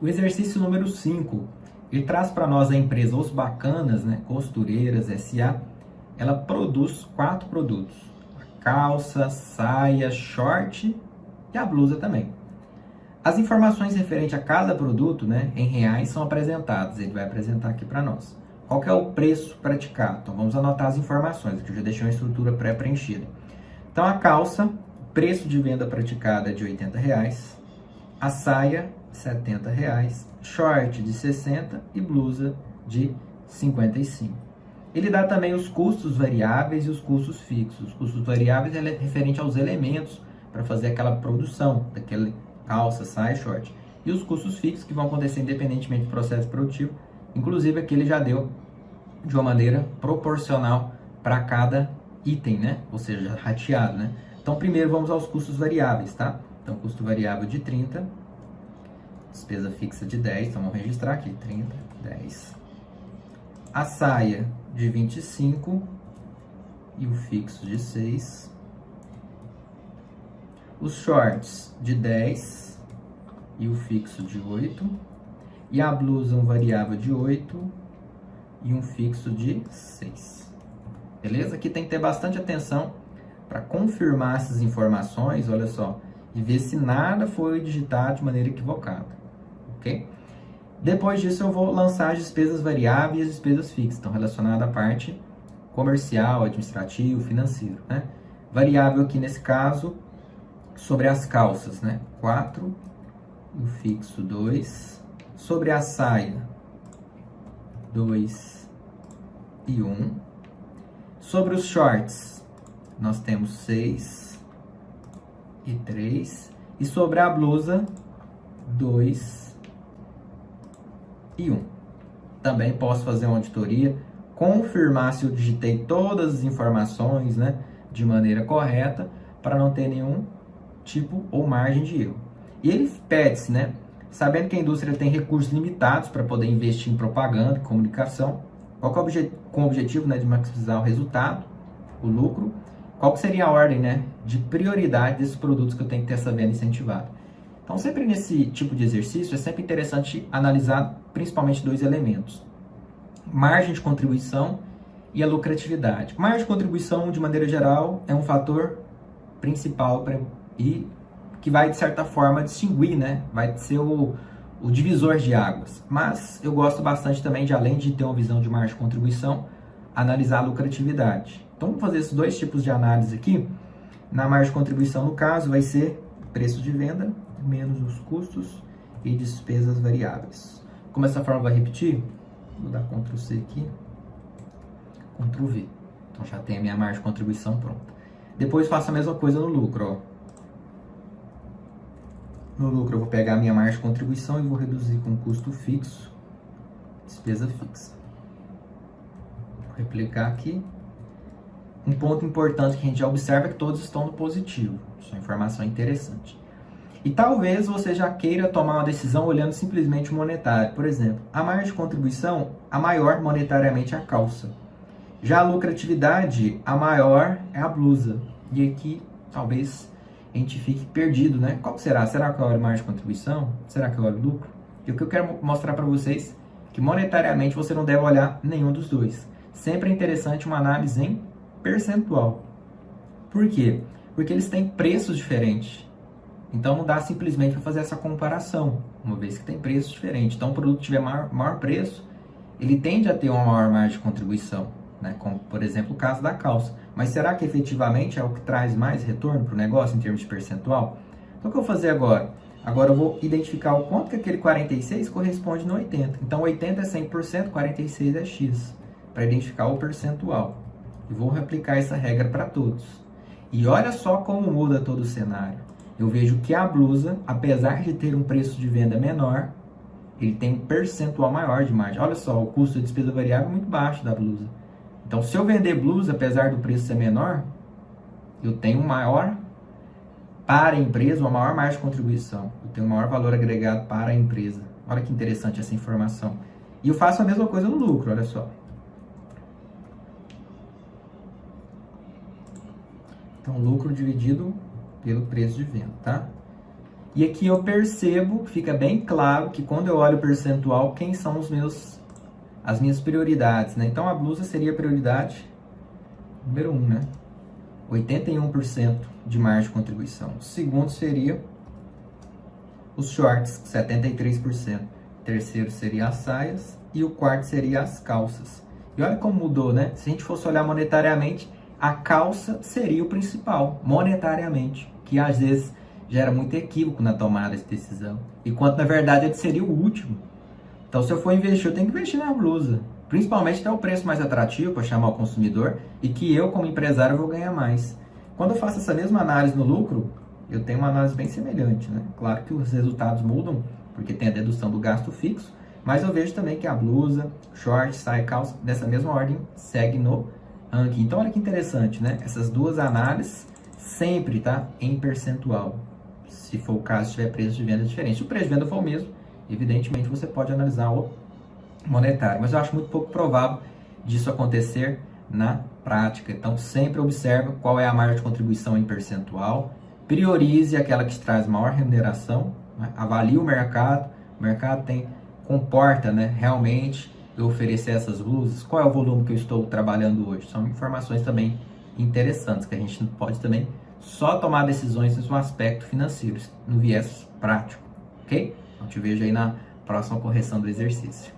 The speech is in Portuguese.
O exercício número 5, ele traz para nós a empresa Os Bacanas, né, Costureiras S.A. Ela produz 4 produtos: a calça, saia, short e a blusa também. As informações referentes a cada produto, né, em reais, são apresentadas. Ele vai apresentar aqui para nós. Qual que é o preço praticado? Então vamos anotar as informações, aqui eu já deixei uma estrutura pré-preenchida. Então a calça, preço de venda praticado é de R$80, a saia R$70, short de 60 e blusa de 55. Ele dá também os custos variáveis e os custos fixos. Os custos variáveis é referente aos elementos para fazer aquela produção daquele calça, saia, short. E os custos fixos que vão acontecer independentemente do processo produtivo. Inclusive aqui ele já deu de uma maneira proporcional para cada item, né? Ou seja, rateado, né? Então primeiro vamos aos custos variáveis, tá? Então custo variável de 30, despesa fixa de 10, então vamos registrar aqui, 30, 10. A saia de 25 e o fixo de 6. Os shorts de 10 e o fixo de 8. E a blusa um variável de 8 e um fixo de 6. Beleza? Aqui tem que ter bastante atenção para confirmar essas informações, olha só, e ver se nada foi digitado de maneira equivocada, ok? Depois disso eu vou lançar as despesas variáveis e as despesas fixas, estão relacionadas à parte comercial, administrativo, financeiro, né? Variável aqui nesse caso, sobre as calças, né? 4 e o fixo 2. Sobre a saia, 2 e 1. Sobre os shorts, nós temos 6 e 3. E sobre a blusa, 2 e 1. Também posso fazer uma auditoria, confirmar se eu digitei todas as informações, né, de maneira correta, para não ter nenhum tipo ou margem de erro. E ele pede-se, né, sabendo que a indústria tem recursos limitados para poder investir em propaganda e comunicação, qual que é com o objetivo, né, de maximizar o resultado, o lucro, qual que seria a ordem, né, de prioridade desses produtos que eu tenho que ter essa venda incentivada. Então, sempre nesse tipo de exercício, é sempre interessante analisar principalmente 2 elementos: margem de contribuição e a lucratividade. Margem de contribuição, de maneira geral, é um fator principal e que vai, de certa forma, distinguir, né? Vai ser o divisor de águas. Mas eu gosto bastante também de, além de ter uma visão de margem de contribuição, analisar a lucratividade. Então, vamos fazer esses 2 tipos de análise aqui. Na margem de contribuição, no caso, vai ser preço de venda menos os custos e despesas variáveis. Como essa forma vai repetir, vou dar Ctrl C aqui, Ctrl V. Então já tem a minha margem de contribuição pronta. Depois faço a mesma coisa no lucro, ó. No lucro eu vou pegar a minha margem de contribuição e vou reduzir com custo fixo, despesa fixa. Vou replicar aqui. Um ponto importante que a gente já observa é que todos estão no positivo. Isso é uma informação interessante. E talvez você já queira tomar uma decisão olhando simplesmente o monetário. Por exemplo, a margem de contribuição, a maior monetariamente é a calça. Já a lucratividade, a maior é a blusa. E aqui, talvez, a gente fique perdido, né? Qual que será? Será que eu olho margem de contribuição? Será que eu olho lucro? E o que eu quero mostrar para vocês é que monetariamente você não deve olhar nenhum dos dois. Sempre é interessante uma análise em percentual. Por quê? Porque eles têm preços diferentes. Então não dá simplesmente para fazer essa comparação, uma vez que tem preços diferentes. Então o produto tiver maior preço, ele tende a ter uma maior margem de contribuição, né? Como por exemplo o caso da calça. Mas será que efetivamente é o que traz mais retorno para o negócio em termos de percentual? Então o que eu vou fazer agora? Agora eu vou identificar o quanto que aquele 46 corresponde no 80. Então 80 é 100%, 46 é X, para identificar o percentual. E vou replicar essa regra para todos. E olha só como muda todo o cenário. Eu vejo que a blusa, apesar de ter um preço de venda menor, ele tem um percentual maior de margem. Olha só, o custo de despesa variável é muito baixo da blusa. Então, se eu vender blusa, apesar do preço ser menor, eu tenho um maior para a empresa, uma maior margem de contribuição. Eu tenho um maior valor agregado para a empresa. Olha que interessante essa informação. E eu faço a mesma coisa no lucro, olha só. Então, lucro dividido pelo preço de venda, tá? E aqui eu percebo, fica bem claro que quando eu olho o percentual, quem são as minhas prioridades, né? Então a blusa seria a prioridade número 1, né? 81% de margem de contribuição. O segundo seria os shorts, 73%. O terceiro seria as saias e o quarto seria as calças. E olha como mudou, né? Se a gente fosse olhar monetariamente, a calça seria o principal, monetariamente, que às vezes gera muito equívoco na tomada de decisão. Enquanto na verdade ele seria o último. Então se eu for investir, eu tenho que investir na blusa. Principalmente até o preço mais atrativo para chamar o consumidor e que eu, como empresário, vou ganhar mais. Quando eu faço essa mesma análise no lucro, eu tenho uma análise bem semelhante, né? Claro que os resultados mudam, porque tem a dedução do gasto fixo, mas eu vejo também que a blusa, short, saia, calça, dessa mesma ordem, segue no ranking. Então, olha que interessante, né? Essas duas análises sempre, tá? Em percentual. Se for o caso, se tiver preço de venda diferente. Se o preço de venda for o mesmo, evidentemente você pode analisar o monetário, mas eu acho muito pouco provável disso acontecer na prática. Então, sempre observe qual é a margem de contribuição em percentual, priorize aquela que te traz maior remuneração, né? Avalie o mercado comporta, né, realmente eu oferecer essas blusas, qual é o volume que eu estou trabalhando hoje. São informações também interessantes, que a gente pode também só tomar decisões no aspecto financeiro, no viés prático, ok? Então, te vejo aí na próxima correção do exercício.